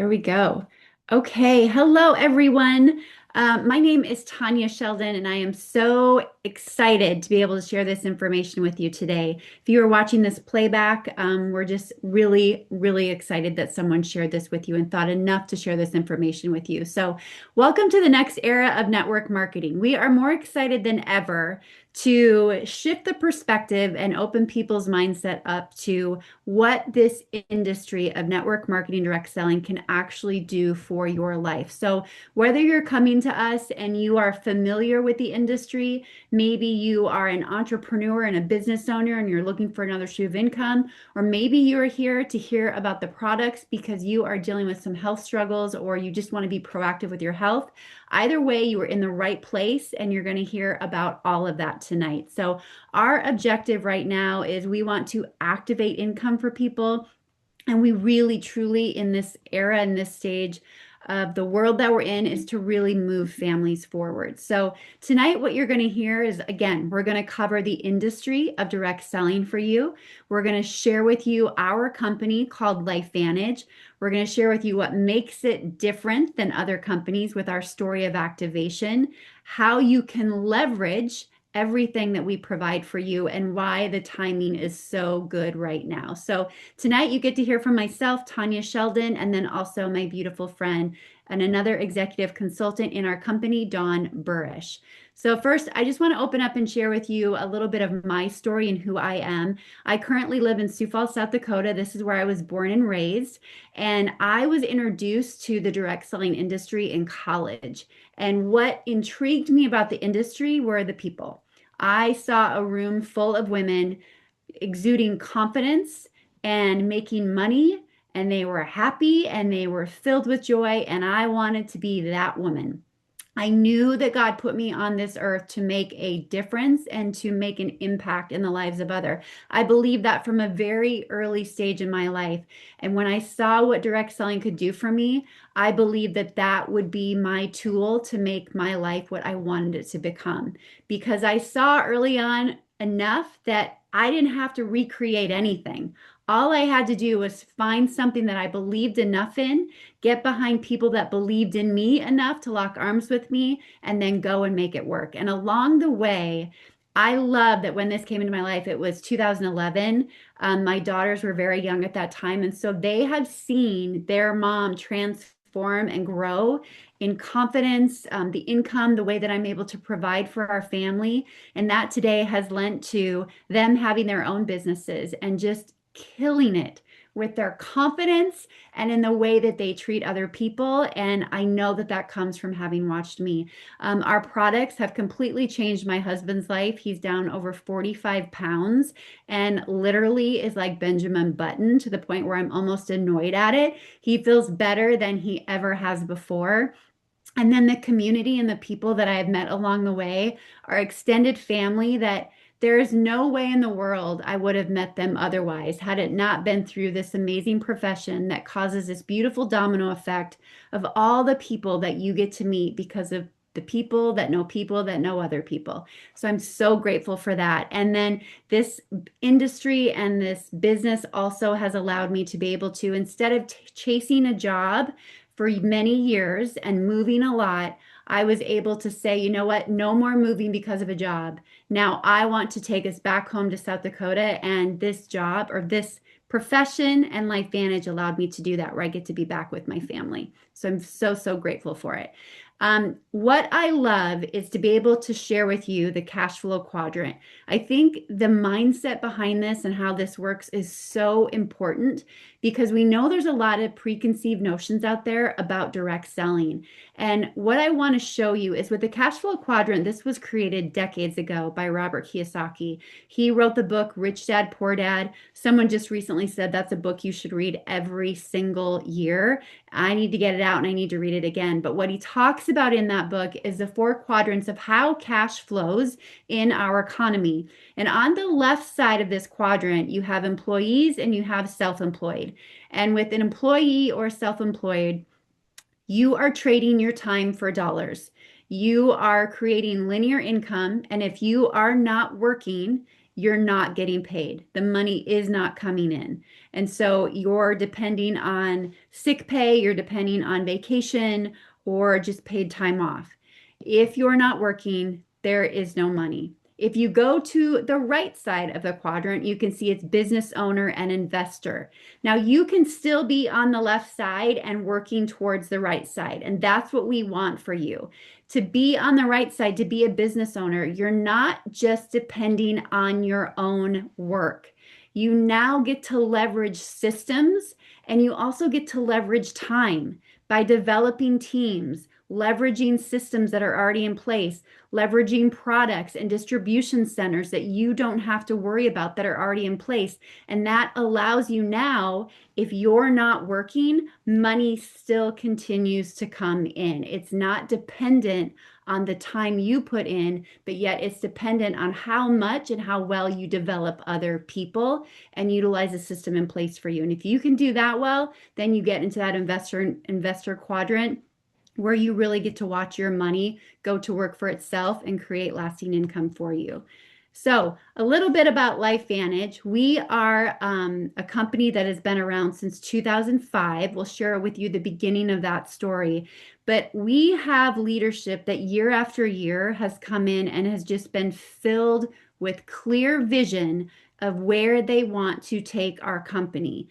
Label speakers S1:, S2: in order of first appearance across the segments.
S1: There we go. Okay, hello everyone. My name is Tanya Sheldon, and I am so excited to be able to share this information with you today. If you are watching this playback, we're just really, really excited that someone shared this with you and thought enough to share this information with you. So, welcome to the next era of network marketing. We are more excited than ever to shift the perspective and open people's mindset up to what this industry of network marketing direct selling can actually do for your life. So, whether you're coming to us and you are familiar with the industry, maybe you are an entrepreneur and a business owner and you're looking for another stream of income, or maybe you're here to hear about the products because you are dealing with some health struggles or you just want to be proactive with your health. Either way, you are in the right place and you're going to hear about all of that tonight. So, our objective right now is we want to activate income for people. And we really, truly, in this era, in this stage of the world that we're in, is to really move families forward. So, tonight, what you're going to hear is again, we're going to cover the industry of direct selling for you. We're going to share with you our company called LifeVantage. We're going to share with you what makes it different than other companies with our story of activation, how you can leverage everything that we provide for you, and why the timing is so good right now. So, tonight you get to hear from myself, Tanya Sheldon, and then also my beautiful friend and another executive consultant in our company, Dawn Burish. So first, I just want to open up and share with you a little bit of my story and who I am. I currently live in Sioux Falls, South Dakota. This is where I was born and raised. And I was introduced to the direct selling industry in college. And what intrigued me about the industry were the people. I saw a room full of women exuding confidence and making money, and they were happy and they were filled with joy, and I wanted to be that woman. I knew that God put me on this earth to make a difference and to make an impact in the lives of others. I believed that from a very early stage in my life. And when I saw what direct selling could do for me, I believed that that would be my tool to make my life what I wanted it to become. Because I saw early on enough that I didn't have to recreate anything. All I had to do was find something that I believed enough in, get behind people that believed in me enough to lock arms with me, and then go and make it work. And along the way, I love that when this came into my life, it was 2011. My daughters were very young at that time. And so they have seen their mom transform and grow in confidence, the income, the way that I'm able to provide for our family. And that today has lent to them having their own businesses and just killing it with their confidence and in the way that they treat other people. And I know that that comes from having watched me. Our products have completely changed my husband's life. He's down over 45 pounds and literally is like Benjamin Button to the point where I'm almost annoyed at it. He feels better than he ever has before. And then the community and the people that I have met along the way are extended family that there is no way in the world I would have met them otherwise had it not been through this amazing profession that causes this beautiful domino effect of all the people that you get to meet because of the people that know other people. So I'm so grateful for that. And then this industry and this business also has allowed me to be able to, instead of chasing a job for many years and moving a lot, I was able to say, you know what, no more moving because of a job. Now I want to take us back home to South Dakota, and this job or this profession and LifeVantage allowed me to do that, where I get to be back with my family. So I'm so, so grateful for it. What I love is to be able to share with you the cash flow quadrant. I think the mindset behind this and how this works is so important because we know there's a lot of preconceived notions out there about direct selling. And what I want to show you is with the cash flow quadrant, this was created decades ago by Robert Kiyosaki. He wrote the book Rich Dad, Poor Dad. Someone just recently said that's a book you should read every single year. I need to get it out and I need to read it again. But what he talks about in that book is the four quadrants of how cash flows in our economy. And on the left side of this quadrant, you have employees and you have self-employed. And with an employee or self-employed, you are trading your time for dollars. You are creating linear income. And if you are not working, you're not getting paid. The money is not coming in. And so you're depending on sick pay, you're depending on vacation, or just paid time off. If you're not working, there is no money. If you go to the right side of the quadrant, you can see it's business owner and investor. Now, you can still be on the left side and working towards the right side. And that's what we want for you. To be on the right side, to be a business owner, you're not just depending on your own work. You now get to leverage systems, and you also get to leverage time by developing teams, leveraging systems that are already in place, leveraging products and distribution centers that you don't have to worry about that are already in place. And that allows you now, if you're not working, money still continues to come in. It's not dependent on the time you put in, but yet it's dependent on how much and how well you develop other people and utilize a system in place for you. And if you can do that well, then you get into that investor quadrant where you really get to watch your money go to work for itself and create lasting income for you. So a little bit about LifeVantage. We are a company that has been around since 2005. We'll share with you the beginning of that story. But we have leadership that year after year has come in and has just been filled with clear vision of where they want to take our company.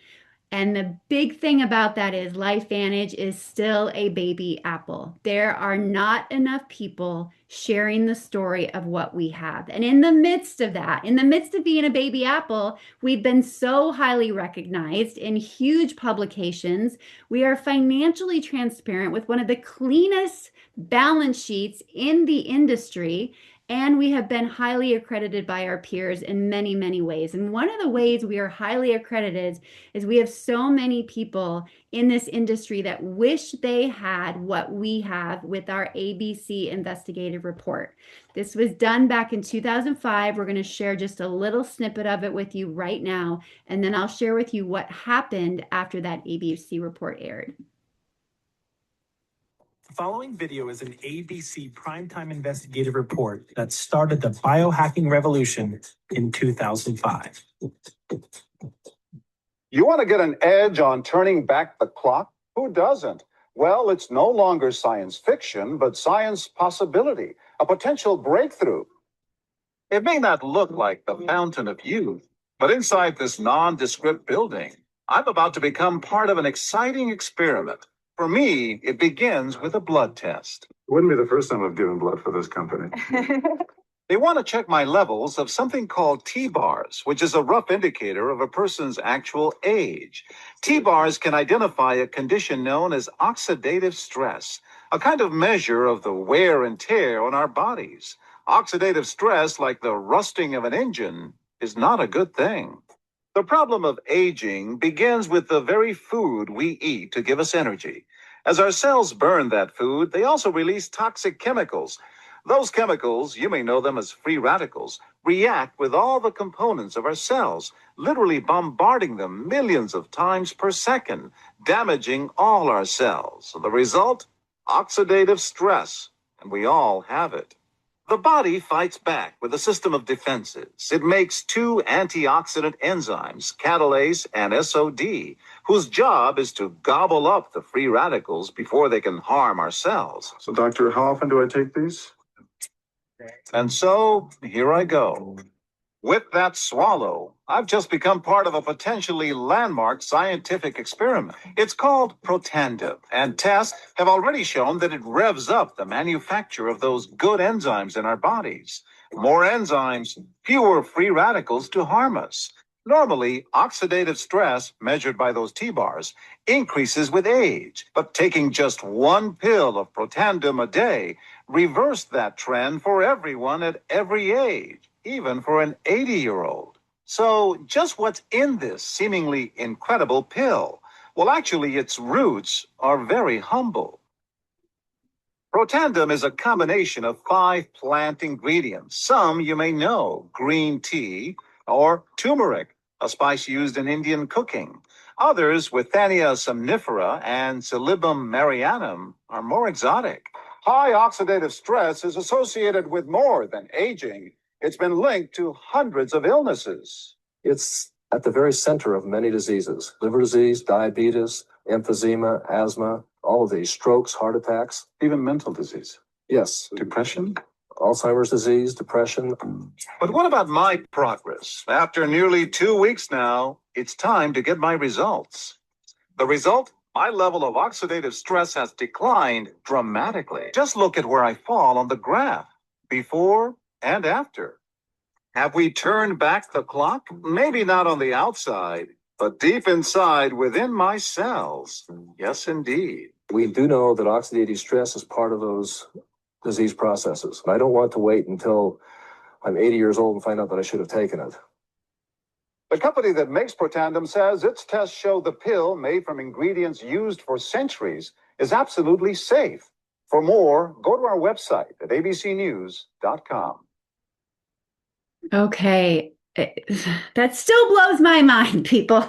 S1: And the big thing about that is LifeVantage is still a baby apple. There are not enough people sharing the story of what we have. And in the midst of that, in the midst of being a baby apple, we've been so highly recognized in huge publications. We are financially transparent with one of the cleanest balance sheets in the industry. And we have been highly accredited by our peers in many, many ways. And one of the ways we are highly accredited is we have so many people in this industry that wish they had what we have with our ABC investigative report. This was done back in 2005. We're going to share just a little snippet of it with you right now, and then I'll share with you what happened after that ABC report aired.
S2: The following video is an ABC primetime investigative report that started the biohacking revolution in 2005.
S3: You want to get an edge on turning back the clock? Who doesn't? Well, it's no longer science fiction, but science possibility, a potential breakthrough. It may not look like the fountain of youth, but inside this nondescript building, I'm about to become part of an exciting experiment. For me, it begins with a blood test.
S4: It wouldn't be the first time I've given blood for this company.
S3: They want to check my levels of something called T-bars, which is a rough indicator of a person's actual age. T-bars can identify a condition known as oxidative stress, a kind of measure of the wear and tear on our bodies. Oxidative stress, like the rusting of an engine, is not a good thing. The problem of aging begins with the very food we eat to give us energy. As our cells burn that food, they also release toxic chemicals. Those chemicals, you may know them as free radicals, react with all the components of our cells, literally bombarding them millions of times per second, damaging all our cells. The result? Oxidative stress, and we all have it. The body fights back with a system of defenses. It makes two antioxidant enzymes, catalase and SOD, whose job is to gobble up the free radicals before they can harm our cells.
S4: So, doctor, how often do I take these?
S3: And so, here I go. With that swallow, I've just become part of a potentially landmark scientific experiment. It's called Protandim, and tests have already shown that it revs up the manufacture of those good enzymes in our bodies. More enzymes, fewer free radicals to harm us. Normally, oxidative stress, measured by those T-bars, increases with age, but taking just one pill of Protandim a day reversed that trend for everyone at every age, even for an 80-year-old. So just what's in this seemingly incredible pill? Well, actually, its roots are very humble. Protandim is a combination of 5 plant ingredients. Some you may know: green tea or turmeric, a spice used in Indian cooking. Others, Withania somnifera and Silybum marianum, are more exotic. High oxidative stress is associated with more than aging. It's been linked to hundreds of illnesses.
S5: It's at the very center of many diseases: liver disease, diabetes, emphysema, asthma, all of these, strokes, heart attacks.
S4: Even mental disease.
S5: Yes,
S4: Depression?
S5: Alzheimer's disease, depression.
S3: But what about my progress? After nearly 2 weeks now, it's time to get my results. The result? My level of oxidative stress has declined dramatically. Just look at where I fall on the graph, before and after. Have we turned back the clock? Maybe not on the outside, but deep inside within my cells. Yes, indeed.
S5: We do know that oxidative stress is part of those disease processes. And I don't want to wait until I'm 80 years old and find out that I should have taken it.
S3: The company that makes Protandim says its tests show the pill, made from ingredients used for centuries, is absolutely safe. For more, go to our website at abcnews.com.
S1: Okay, that still blows my mind, people.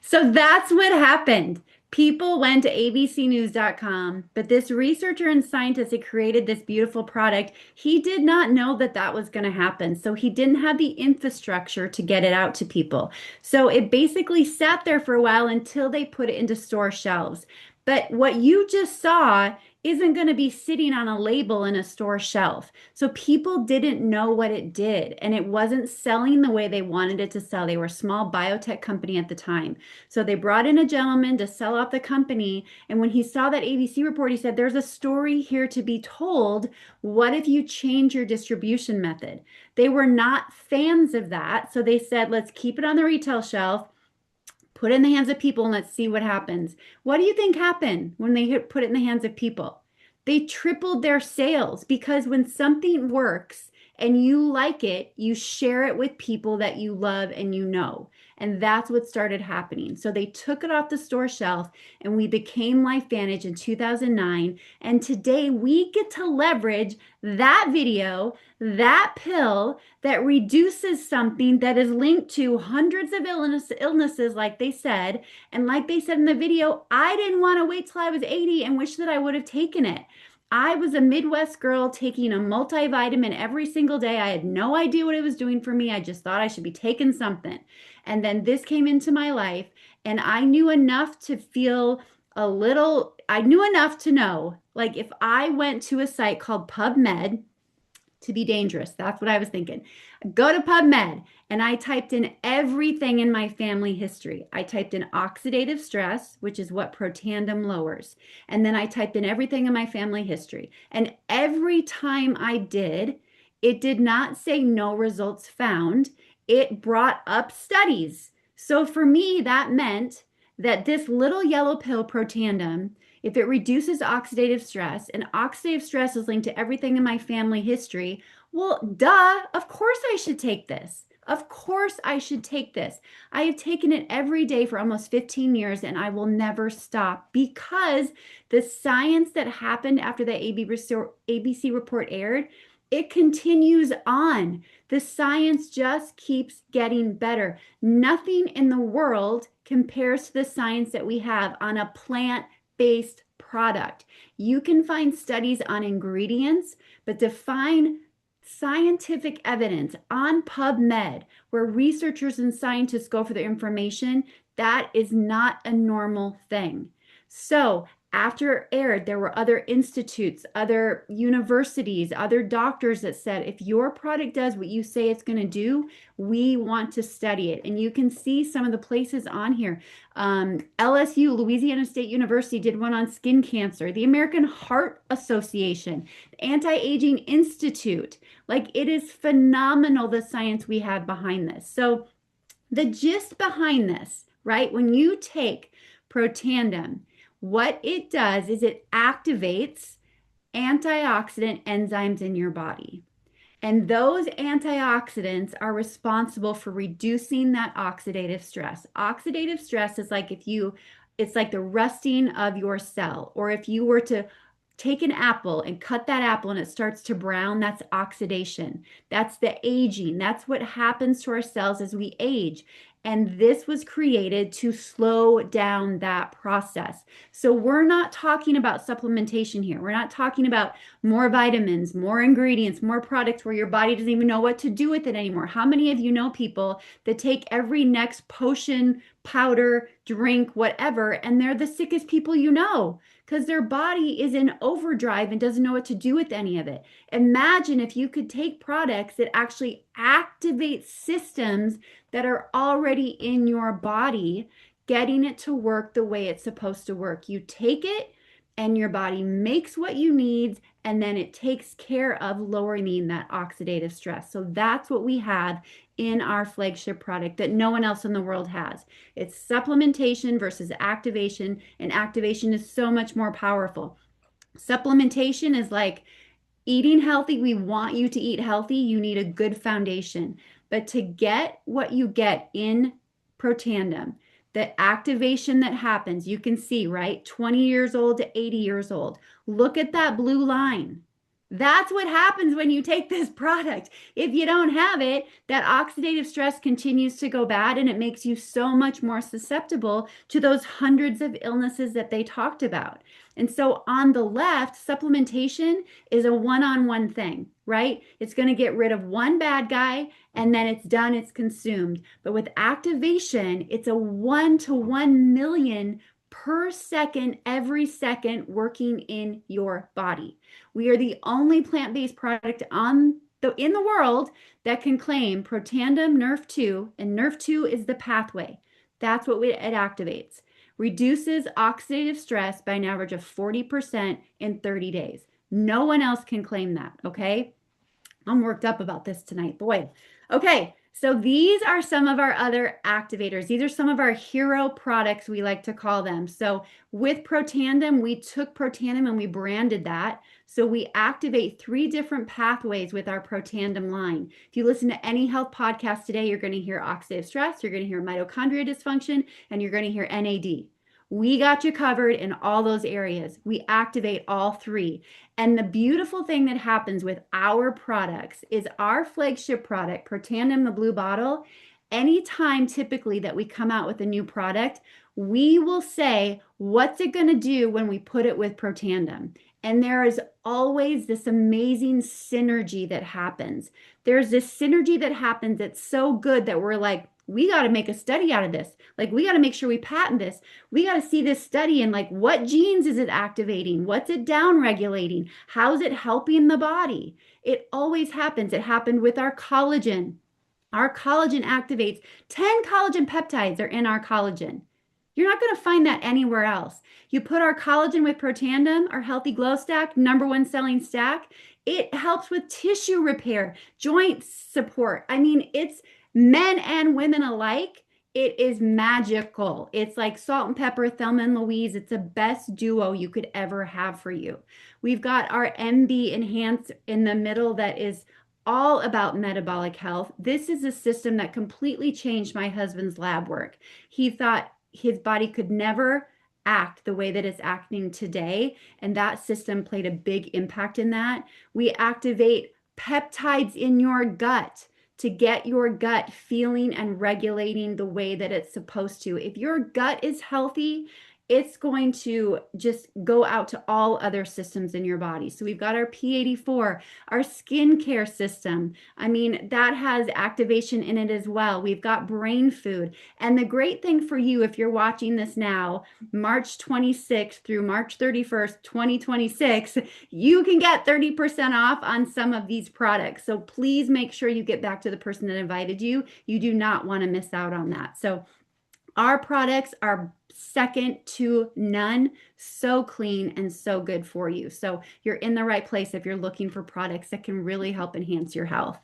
S1: So that's what happened. People went to abcnews.com, but this researcher and scientist who created this beautiful product, he did not know that that was going to happen. So he didn't have the infrastructure to get it out to people. So it basically sat there for a while until they put it into store shelves. But what you just saw isn't going to be sitting on a label in a store shelf. So people didn't know what it did, and it wasn't selling the way they wanted it to sell. They were a small biotech company at the time. So they brought in a gentleman to sell off the company. And when he saw that ABC report, he said, there's a story here to be told. What if you change your distribution method? They were not fans of that. So they said, let's keep it on the retail shelf, put it in the hands of people, and let's see what happens. What do you think happened when they put it in the hands of people? They tripled their sales, because when something works and you like it, you share it with people that you love and you know. And that's what started happening. So they took it off the store shelf and we became LifeVantage in 2009. And today we get to leverage that video, that pill that reduces something that is linked to hundreds of illnesses, like they said. And like they said in the video, I didn't want to wait till I was 80 and wish that I would have taken it. I was a Midwest girl taking a multivitamin every single day. I had no idea what it was doing for me. I just thought I should be taking something. And then this came into my life, and I knew enough to feel I knew enough to know, like, if I went to a site called PubMed, to be dangerous. That's what I was thinking. Go to PubMed, and I typed in everything in my family history. I typed in oxidative stress, which is what Protandim lowers. And then I typed in everything in my family history. And every time I did, it did not say no results found. It brought up studies. So for me, that meant that this little yellow pill, Protandim, if it reduces oxidative stress, and oxidative stress is linked to everything in my family history, well, duh, of course I should take this. Of course I should take this. I have taken it every day for almost 15 years, and I will never stop, because the science that happened after the ABC report aired, it continues on. The science just keeps getting better. Nothing in the world compares to the science that we have on a plant-based product. You can find studies on ingredients, but to find scientific evidence on PubMed, where researchers and scientists go for the information, that is not a normal thing. So after it aired, there were other institutes, other universities, other doctors that said, if your product does what you say it's going to do, we want to study it. And you can see some of the places on here. LSU, Louisiana State University, did one on skin cancer. The American Heart Association, the Anti-Aging Institute. Like, it is phenomenal, the science we have behind this. So the gist behind this, right? When you take Protandim, what it does is it activates antioxidant enzymes in your body. And those antioxidants are responsible for reducing that oxidative stress. Oxidative stress is like it's like the rusting of your cell. Or if you were to take an apple and cut that apple and it starts to brown, that's oxidation. That's the aging. That's what happens to our cells as we age. And this was created to slow down that process. So we're not talking about supplementation here. We're not talking about more vitamins, more ingredients, more products where your body doesn't even know what to do with it anymore. How many of you know people that take every next potion, powder, drink, whatever, and they're the sickest people you know because their body is in overdrive and doesn't know what to do with any of it. Imagine if you could take products that actually activate systems that are already in your body, getting it to work the way it's supposed to work. You take it and your body makes what you need, and then it takes care of lowering that oxidative stress. So that's what we have in our flagship product that no one else in the world has. It's supplementation versus activation, and activation is so much more powerful. Supplementation is like eating healthy. We want you to eat healthy. You need a good foundation. But to get what you get in Protandem, the activation that happens, you can see, right? 20 years old to 80 years old. Look at that blue line. That's what happens when you take this product. If you don't have it, that oxidative stress continues to go bad, and it makes you so much more susceptible to those hundreds of illnesses that they talked about. And so on the left, supplementation is a one-on-one thing, right? It's going to get rid of one bad guy and then it's done, it's consumed. But with activation, it's a 1 to 1 million per second, every second working in your body. We are the only plant-based product in the world that can claim Protandim Nerf 2, and Nerf 2 is the pathway. That's what it activates. Reduces oxidative stress by an average of 40% in 30 days. No one else can claim that, okay? I'm worked up about this tonight, boy. Okay, so these are some of our other activators. These are some of our hero products, we like to call them. So with Protandim, we took Protandim and we branded that. So we activate 3 different pathways with our Protandim line. If you listen to any health podcast today, you're going to hear oxidative stress, you're going to hear mitochondria dysfunction, and you're going to hear NAD. We got you covered in all those areas. We activate all 3. And the beautiful thing that happens with our products is our flagship product, Protandim, the blue bottle, anytime typically that we come out with a new product, we will say, what's it going to do when we put it with Protandim? And there is always this amazing synergy that happens. There's this synergy that happens that's so good that we're like, we got to make a study out of this. Like, we got to make sure we patent this. We got to see this study and like, what genes is it activating? What's it down regulating? How's it helping the body? It always happens. It happened with our collagen. Our collagen activates 10 collagen peptides are in our collagen. You're not going to find that anywhere else. You put our collagen with Protandim, our Healthy Glow Stack, #1 selling stack. It helps with tissue repair, joint support. I mean, it's men and women alike. It is magical. It's like salt and pepper, Thelma and Louise. It's the best duo you could ever have for you. We've got our MB Enhance in the middle that is all about metabolic health. This is a system that completely changed my husband's lab work. He thought his body could never act the way that it's acting today, and that system played a big impact in that. We activate peptides in your gut to get your gut feeling and regulating the way that it's supposed to. If your gut is healthy, it's going to just go out to all other systems in your body. So we've got our P84, our skincare system. I mean, that has activation in it as well. We've got brain food. And the great thing for you, if you're watching this now, March 26th through March 31st, 2026, you can get 30% off on some of these products. So please make sure you get back to the person that invited you. You do not want to miss out on that. So our products are second to none, so clean and so good for you. So you're in the right place if you're looking for products that can really help enhance your health.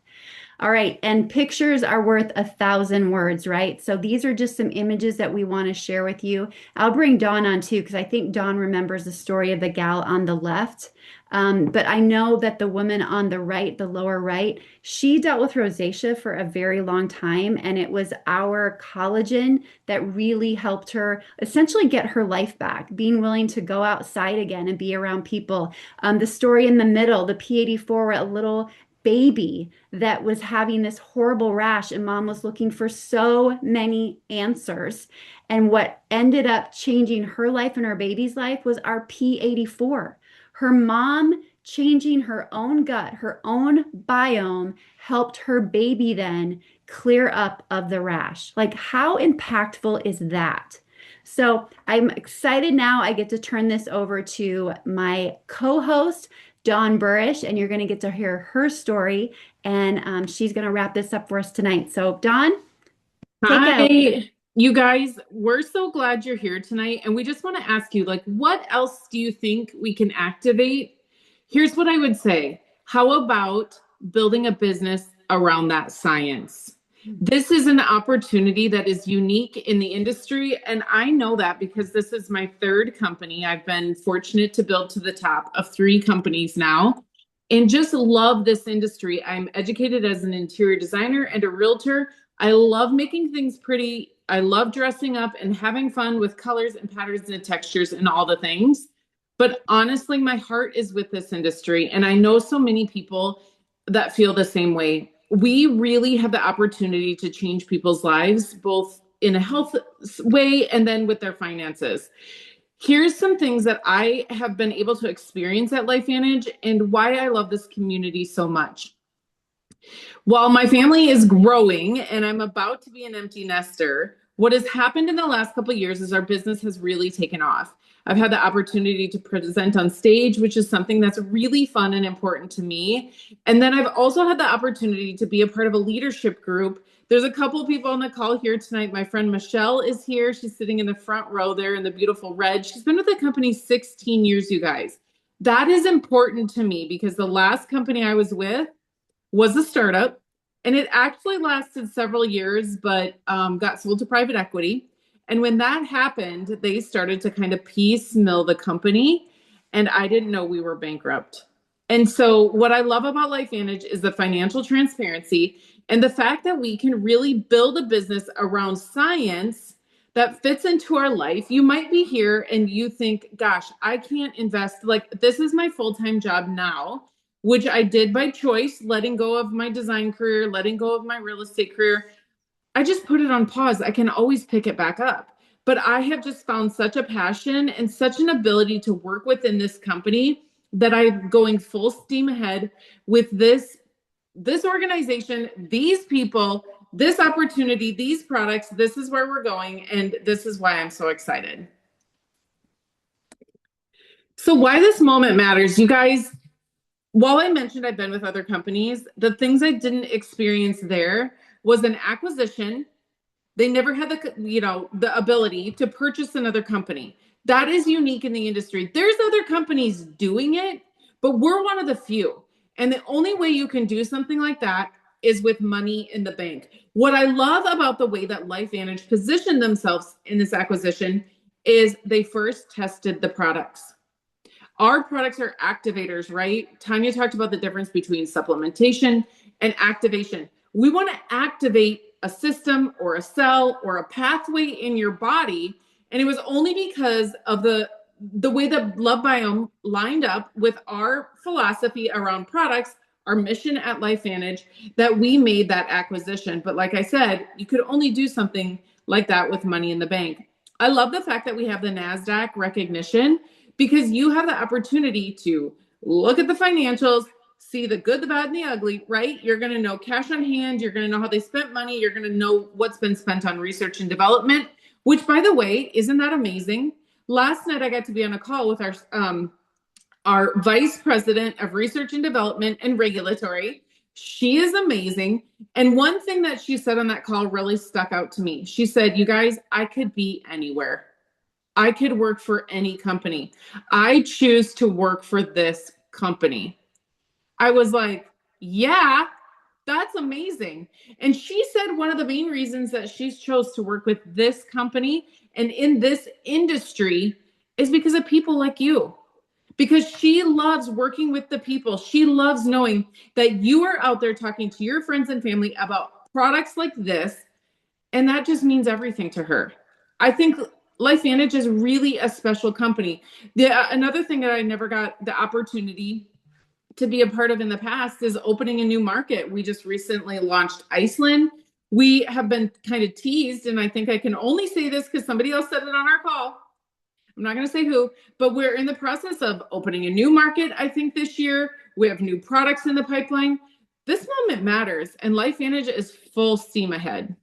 S1: All right, and pictures are worth 1,000 words, right? So these are just some images that we want to share with you. I'll bring Dawn on too, because I think Dawn remembers the story of the gal on the left. But I know that the woman on the right, the lower right, she dealt with rosacea for a very long time. And it was our collagen that really helped her essentially get her life back, being willing to go outside again and be around people. The story in the middle, the P84, a little baby that was having this horrible rash, and mom was looking for so many answers. And what ended up changing her life and our baby's life was our P84. Her mom changing her own gut, her own biome, helped her baby then clear up of the rash. Like, how impactful is that? So I'm excited now. I get to turn this over to my co-host, Dawn Burish, and you're going to get to hear her story. And she's going to wrap this up for us tonight. So, Dawn, take it out.
S6: Hi, you guys. We're so glad you're here tonight. And we just want to ask you, like, what else do you think we can activate? Here's what I would say. How about building a business around that science? This is an opportunity that is unique in the industry. And I know that because this is my third company. I've been fortunate to build to the top of 3 companies now and just love this industry. I'm educated as an interior designer and a realtor. I love making things pretty. I love dressing up and having fun with colors and patterns and textures and all the things. But honestly, my heart is with this industry. And I know so many people that feel the same way. We really have the opportunity to change people's lives, both in a health way and then with their finances. Here's some things that I have been able to experience at LifeVantage and why I love this community so much. While my family is growing and I'm about to be an empty nester, what has happened in the last couple of years is our business has really taken off. I've had the opportunity to present on stage, which is something that's really fun and important to me. And then I've also had the opportunity to be a part of a leadership group. There's a couple of people on the call here tonight. My friend Michelle is here. She's sitting in the front row there in the beautiful red. She's been with the company 16 years, you guys. That is important to me because the last company I was with was a startup, and it actually lasted several years, but got sold to private equity. And when that happened, they started to kind of piecemeal the company, and I didn't know we were bankrupt. And so what I love about LifeVantage is the financial transparency and the fact that we can really build a business around science that fits into our life. You might be here and you think, gosh, I can't invest. Like, this is my full-time job now, which I did by choice, letting go of my design career, letting go of my real estate career. I just put it on pause. I can always pick it back up. But I have just found such a passion and such an ability to work within this company that I'm going full steam ahead with this organization, these people, this opportunity, these products. This is where we're going. And this is why I'm so excited. So why this moment matters, you guys. While I mentioned I've been with other companies, the things I didn't experience there was an acquisition. They never had the ability to purchase another company. That is unique in the industry. There's other companies doing it, but we're one of the few. And the only way you can do something like that is with money in the bank. What I love about the way that LifeVantage positioned themselves in this acquisition is they first tested the products. Our products are activators, right? Tanya talked about the difference between supplementation and activation. We want to activate a system or a cell or a pathway in your body. And it was only because of the way the Love Biome lined up with our philosophy around products, our mission at LifeVantage, that we made that acquisition. But like I said, you could only do something like that with money in the bank. I love the fact that we have the NASDAQ recognition, because you have the opportunity to look at the financials, see the good, the bad, and the ugly, right? You're going to know cash on hand. You're going to know how they spent money. You're going to know what's been spent on research and development, which, by the way, isn't that amazing? Last night, I got to be on a call with our vice president of research and development and regulatory. She is amazing. And one thing that she said on that call really stuck out to me. She said, you guys, I could be anywhere. I could work for any company. I choose to work for this company. I was like, yeah, that's amazing. And she said one of the main reasons that she chose to work with this company and in this industry is because of people like you. Because she loves working with the people. She loves knowing that you are out there talking to your friends and family about products like this. And that just means everything to her. I think LifeVantage is really a special company. Another thing that I never got the opportunity to be a part of in the past is opening a new market. We just recently launched Iceland. We have been kind of teased, and I think I can only say this because somebody else said it on our call. I'm not going to say who, but we're in the process of opening a new market, I think, this year. We have new products in the pipeline. This moment matters, and LifeVantage is full steam ahead.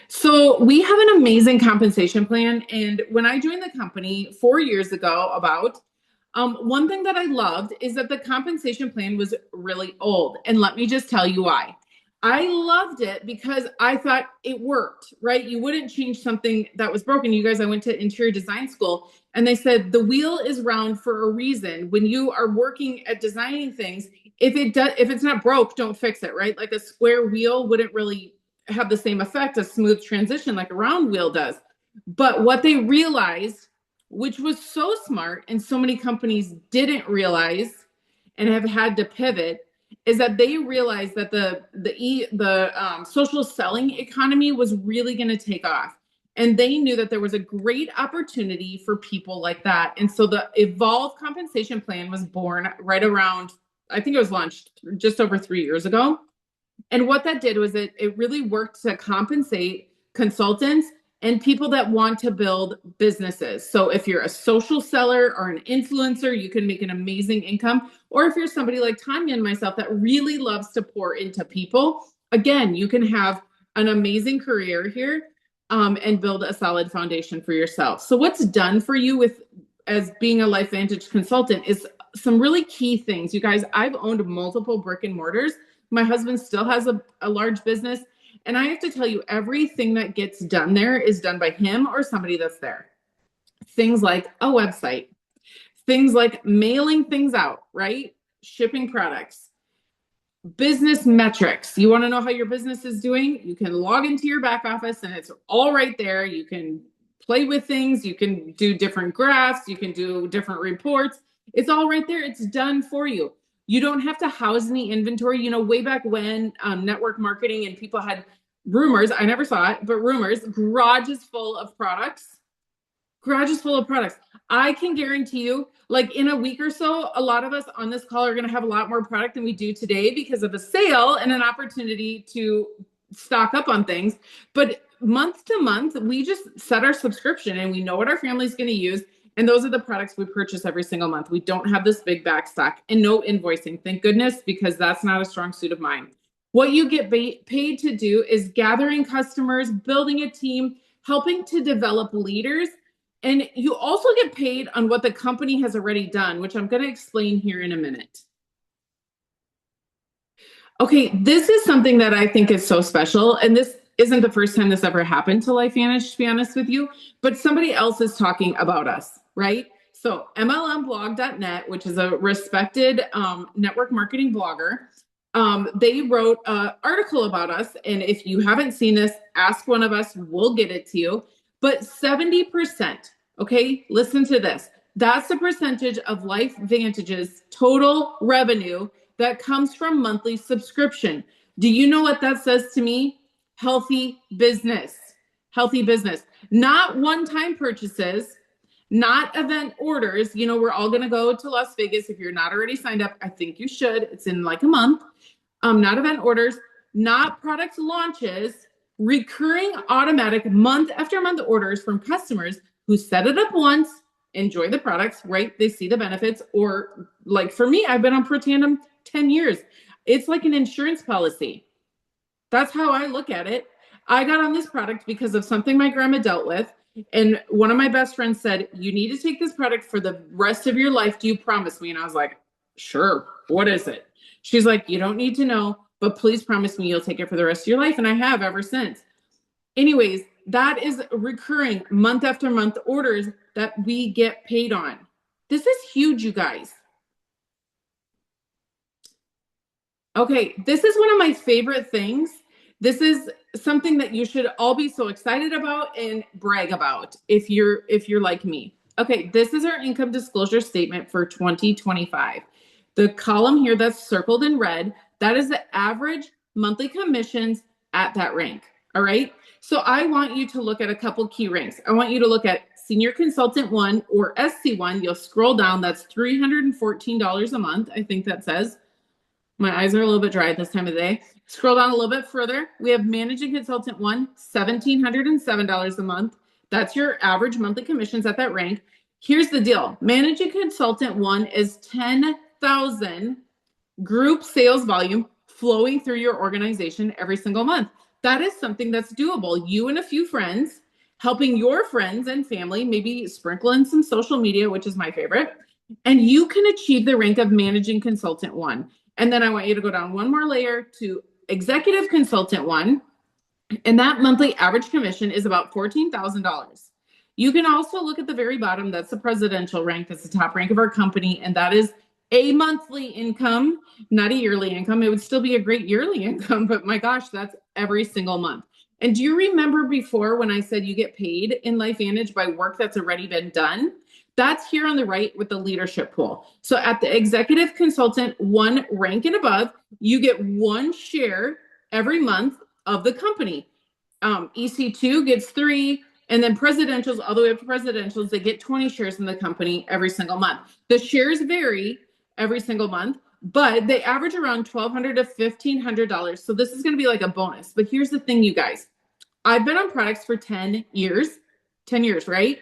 S6: So we have an amazing compensation plan. And when I joined the company 4 years ago, one thing that I loved is that the compensation plan was really old. And let me just tell you why. I loved it because I thought it worked, right? You wouldn't change something that was broken. You guys, I went to interior design school and they said the wheel is round for a reason. When you are working at designing things, if it's not broke, don't fix it, right? Like a square wheel wouldn't really have the same effect, a smooth transition like a round wheel does. But what they realized, which was so smart and so many companies didn't realize and have had to pivot, is that they realized that the social selling economy was really going to take off. And they knew that there was a great opportunity for people like that. And so the Evolve compensation plan was born right around, I think it was launched just over 3 years ago. And what that did was it really worked to compensate consultants and people that want to build businesses. So if you're a social seller or an influencer, you can make an amazing income. Or if you're somebody like Tanya and myself that really loves to pour into people, again, you can have an amazing career here and build a solid foundation for yourself. So what's done for you as being a LifeVantage consultant is some really key things. You guys, I've owned multiple brick and mortars. My husband still has a large business. And I have to tell you, everything that gets done there is done by him or somebody that's there. Things like a website, things like mailing things out, right? Shipping products, business metrics. You want to know how your business is doing? You can log into your back office and it's all right there. You can play with things. You can do different graphs. You can do different reports. It's all right there. It's done for you. You don't have to house any inventory. You know, way back when network marketing and people had rumors, I never saw it, but rumors, garages full of products. I can guarantee you, like in a week or so, a lot of us on this call are going to have a lot more product than we do today because of a sale and an opportunity to stock up on things. But month to month, we just set our subscription and we know what our family's going to use. And those are the products we purchase every single month. We don't have this big back stock and no invoicing. Thank goodness, because that's not a strong suit of mine. What you get paid to do is gathering customers, building a team, helping to develop leaders. And you also get paid on what the company has already done, which I'm going to explain here in a minute. Okay, this is something that I think is so special. And this isn't the first time this ever happened to LifeVantage, to be honest with you, but somebody else is talking about us, right? So MLMblog.net, which is a respected network marketing blogger, they wrote an article about us. And if you haven't seen this, ask one of us, we'll get it to you. But 70%, okay, listen to this. That's the percentage of LifeVantage's total revenue that comes from monthly subscription. Do you know what that says to me? Healthy business, not one-time purchases, not event orders. You know, we're all going to go to Las Vegas. If you're not already signed up, I think you should. It's in like a month. Not event orders, not product launches, recurring automatic month after month orders from customers who set it up once, enjoy the products, right? They see the benefits. Or like for me, I've been on Protandem 10 years. It's like an insurance policy. That's how I look at it. I got on this product because of something my grandma dealt with. And one of my best friends said, you need to take this product for the rest of your life. Do you promise me? And I was like, sure. What is it? She's like, you don't need to know, but please promise me you'll take it for the rest of your life. And I have ever since. Anyways, that is recurring month after month orders that we get paid on. This is huge, you guys. Okay, this is one of my favorite things. This is something that you should all be so excited about and brag about if you're like me. Okay, this is our income disclosure statement for 2025. The column here that's circled in red, that is the average monthly commissions at that rank. All right. So I want you to look at a couple key ranks. I want you to look at Senior Consultant 1 or SC1. You'll scroll down. That's $314 a month. I think that says. My eyes are a little bit dry at this time of the day. Scroll down a little bit further. We have Managing Consultant 1, $1,707 a month. That's your average monthly commissions at that rank. Here's the deal. Managing Consultant 1 is 10,000 group sales volume flowing through your organization every single month. That is something that's doable. You and a few friends helping your friends and family, maybe sprinkle in some social media, which is my favorite, and you can achieve the rank of Managing Consultant 1. And then I want you to go down one more layer to Executive Consultant 1, and that monthly average commission is about $14,000. You can also look at the very bottom. That's the presidential rank. That's the top rank of our company, and that is a monthly income, not a yearly income. It would still be a great yearly income, but my gosh, that's every single month. And do you remember before when I said you get paid in LifeVantage by work that's already been done? That's here on the right with the leadership pool. So at the Executive Consultant 1 rank and above, you get 1 share every month of the company. EC2 gets 3, and then presidentials, all the way up to presidentials, they get 20 shares in the company every single month. The shares vary every single month, but they average around $1,200 to $1,500. So this is going to be like a bonus. But here's the thing, you guys. I've been on products for 10 years, right?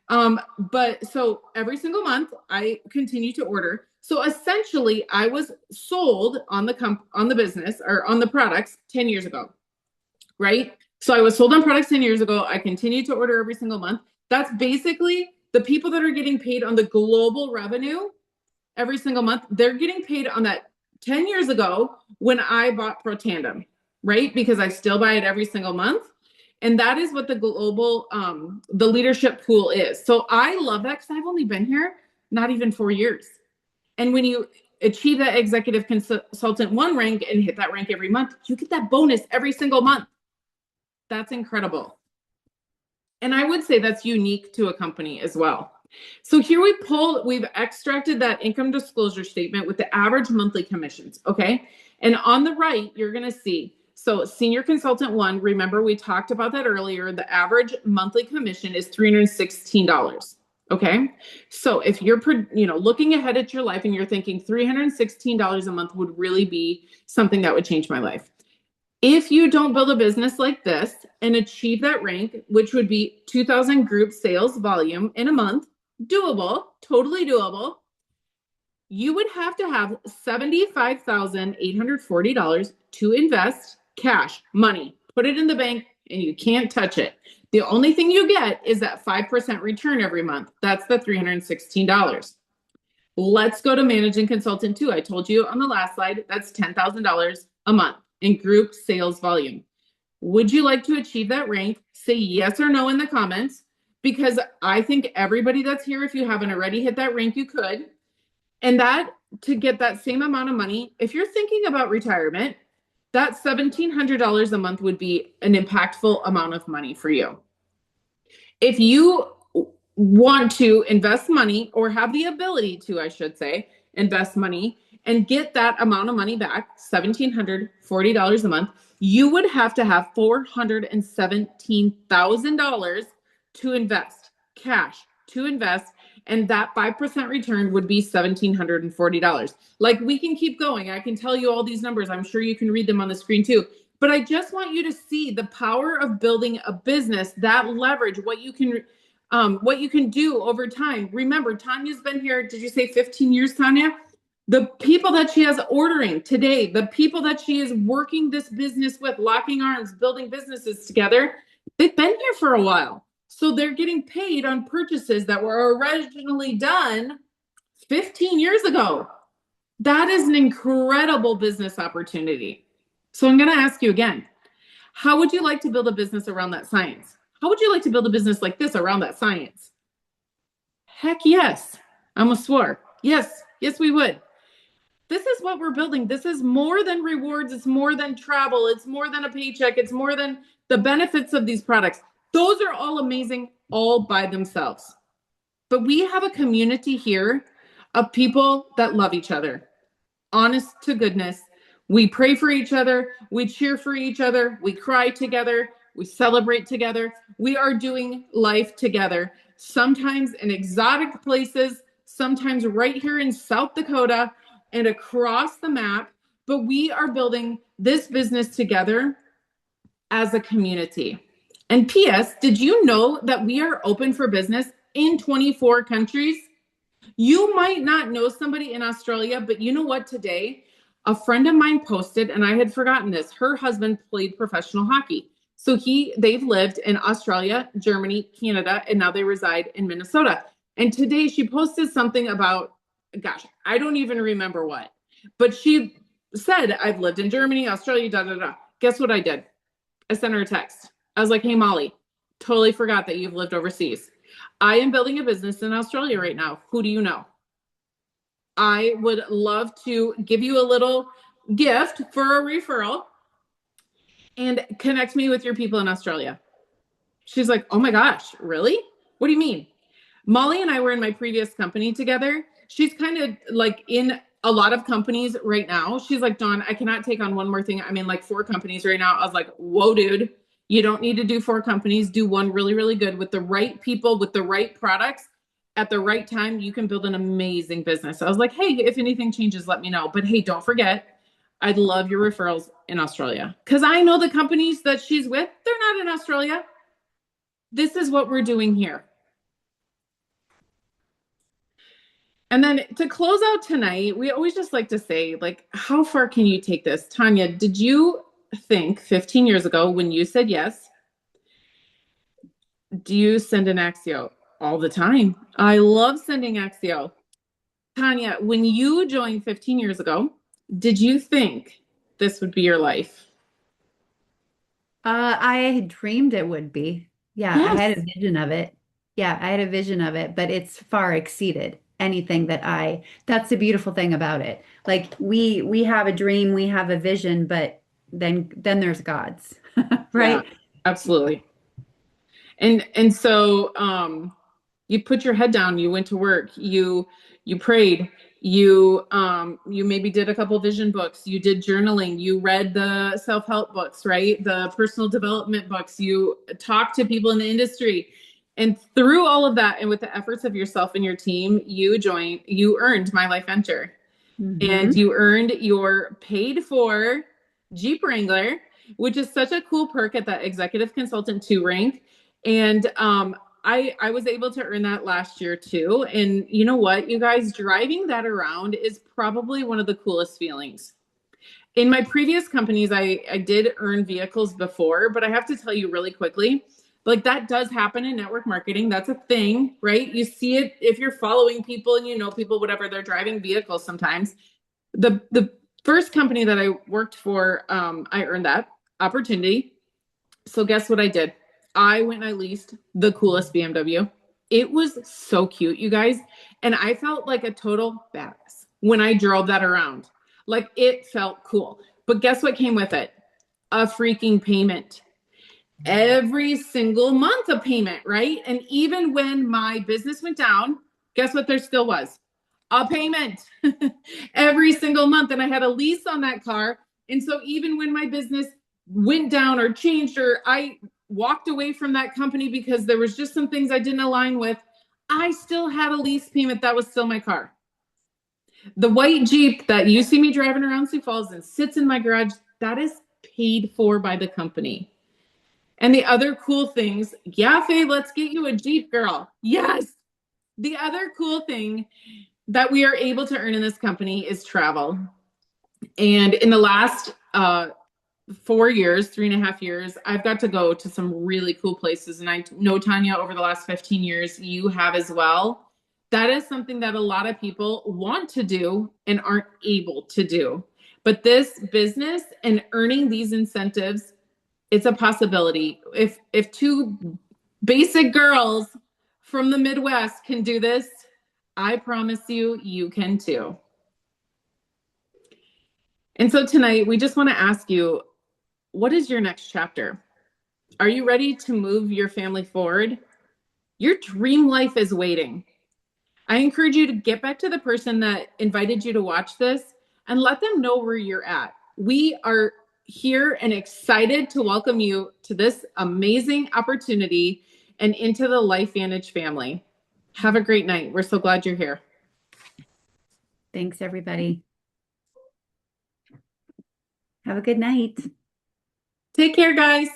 S6: But so every single month I continue to order. So essentially I was sold on the business or on the products 10 years ago, right? So I was sold on products 10 years ago. I continue to order every single month. That's basically the people that are getting paid on the global revenue every single month. They're getting paid on that 10 years ago when I bought Pro Tandem, right? Because I still buy it every single month. And that is what the global, the leadership pool is. So I love that because I've only been here not even 4 years. And when you achieve that Executive Consultant 1 rank and hit that rank every month, you get that bonus every single month. That's incredible. And I would say that's unique to a company as well. So here we've extracted that income disclosure statement with the average monthly commissions, okay? And on the right, you're gonna see, so Senior Consultant 1, remember we talked about that earlier, the average monthly commission is $316, okay? So if you're looking ahead at your life and you're thinking $316 a month would really be something that would change my life. If you don't build a business like this and achieve that rank, which would be 2,000 group sales volume in a month, doable, totally doable, you would have to have $75,840 to invest cash, money, put it in the bank, and you can't touch it. The only thing you get is that 5% return every month. That's the $316. Let's go to Managing Consultant 2. I told you on the last slide, that's $10,000 a month in group sales volume. Would you like to achieve that rank? Say yes or no in the comments, because I think everybody that's here, if you haven't already hit that rank, you could. And that, to get that same amount of money, if you're thinking about retirement, that $1,700 a month would be an impactful amount of money for you. If you want to invest money, or have the ability to, I should say, invest money and get that amount of money back, $1,740 a month, you would have to have $417,000 to invest, cash to invest, and that 5% return would be $1,740. Like, we can keep going. I can tell you all these numbers. I'm sure you can read them on the screen too. But I just want you to see the power of building a business, that leverage, what you can do over time. Remember, Tanya's been here, did you say 15 years, Tanya? The people that she has ordering today, the people that she is working this business with, locking arms, building businesses together, they've been here for a while. So they're getting paid on purchases that were originally done 15 years ago. That is an incredible business opportunity. So I'm going to ask you again, how would you like to build a business around that science? How would you like to build a business like this around that science? Heck yes. I almost swore. Yes, we would. This is what we're building. This is more than rewards. It's more than travel. It's more than a paycheck. It's more than the benefits of these products. Those are all amazing all by themselves. But we have a community here of people that love each other. Honest to goodness. We pray for each other. We cheer for each other. We cry together. We celebrate together. We are doing life together, sometimes in exotic places, sometimes right here in South Dakota and across the map. But we are building this business together as a community. And P.S., did you know that we are open for business in 24 countries? You might not know somebody in Australia, but you know what? Today, a friend of mine posted, and I had forgotten this. Her husband played professional hockey. So they've lived in Australia, Germany, Canada, and now they reside in Minnesota. And today she posted something about, gosh, I don't even remember what, but she said, I've lived in Germany, Australia, da, da, da. Guess what I did? I sent her a text. I was like, hey, Molly, totally forgot that you've lived overseas. I am building a business in Australia right now. Who do you know? I would love to give you a little gift for a referral and connect me with your people in Australia. She's like, oh my gosh, really? What do you mean? Molly and I were in my previous company together. She's kind of like in a lot of companies right now. She's like, Dawn, I cannot take on one more thing. I'm in like 4 companies right now. I was like, whoa, dude, you don't need to do 4 companies. Do one really, really good with the right people, with the right products at the right time. You can build an amazing business. I was like, hey, if anything changes, let me know. But hey, don't forget, I'd love your referrals in Australia, because I know the companies that she's with, they're not in Australia. This is what we're doing here. And then to close out tonight, we always just like to say, like, how far can you take this? Tanya, did you think 15 years ago when you said yes, do you send an Axio? All the time. I love sending Axio. Tanya, when you joined 15 years ago, did you think this would be your life?
S1: I dreamed it would be. Yeah, I had a
S6: Yes.
S1: vision of it. Yeah, I had a vision of it, but it's far exceeded anything that's the beautiful thing about it. Like we have a dream, we have a vision, but then there's God's,
S6: Yeah,
S1: right?
S6: absolutely. And so you put your head down, you went to work, you prayed, you maybe did a couple vision books, you did journaling, you read the self-help books, right? The personal development books, you talked to people in the industry. And through all of that, and with the efforts of yourself and your team, you earned My Life Venture. And
S1: Hmm.
S6: you earned your paid for Jeep Wrangler, which is such a cool perk at that executive consultant 2 rank. And I was able to earn that last year too. And you know what, you guys, driving that around is probably one of the coolest feelings. In my previous companies, I did earn vehicles before, but I have to tell you really quickly, like that does happen in network marketing. That's a thing, right? You see it if you're following people and you know people, whatever, they're driving vehicles sometimes. The first company that I worked for, I earned that opportunity. So guess what I did? I went and I leased the coolest BMW. It was so cute, you guys. And I felt like a total badass when I drove that around. Like it felt cool. But guess what came with it? A freaking payment. Every single month a payment, right? And even when my business went down, guess what there still was? A payment every single month. And I had a lease on that car. And so even when my business went down or changed, or I walked away from that company because there was just some things I didn't align with, I still had a lease payment. That was still my car. The white Jeep that you see me driving around Sioux Falls and sits in my garage, that is paid for by the company. And the other cool things, yeah, Faye, let's get you a Jeep, girl. Yes. The other cool thing that we are able to earn in this company is travel. And in the last 4 years, 3.5 years, I've got to go to some really cool places. And I know, Tanya, over the last 15 years, you have as well. That is something that a lot of people want to do and aren't able to do. But this business and earning these incentives, it's a possibility. If 2 basic girls from the Midwest can do this, I promise you, you can too. And so tonight, we just want to ask you, what is your next chapter? Are you ready to move your family forward? Your dream life is waiting. I encourage you to get back to the person that invited you to watch this and let them know where you're at. we are here and excited to welcome you to this amazing opportunity and into the LifeVantage family. Have a great night. We're so glad you're here.
S1: Thanks, everybody. Have a good night.
S6: Take care, guys.